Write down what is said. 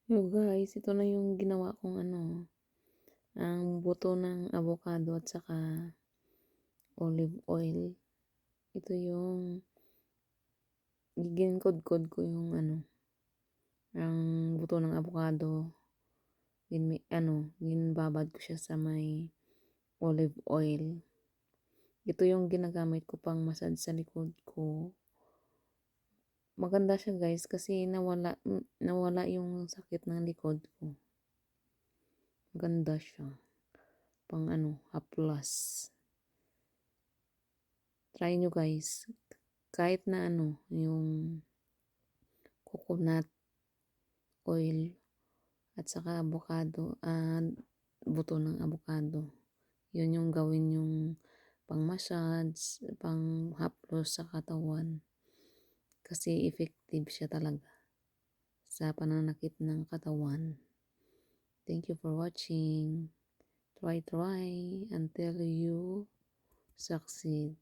Yo guys, ito na yung ginawa kong ang buto ng avocado at saka olive oil. Ito yung giginkod-kod ko yung ang buto ng avocado. Ginbabad ko siya sa may olive oil. Ito yung ginagamit ko pang massage sa likod ko. Maganda siya guys kasi nawala yung sakit ng likod ko. Maganda siya. Pang haplas. Try nyo guys. Kahit na yung coconut oil at saka avocado, buto ng avocado. Yun yung gawin yung pang massage, pang haplos sa katawan. Kasi effective siya talaga sa pananakit ng katawan. Thank you for watching. Try until you succeed.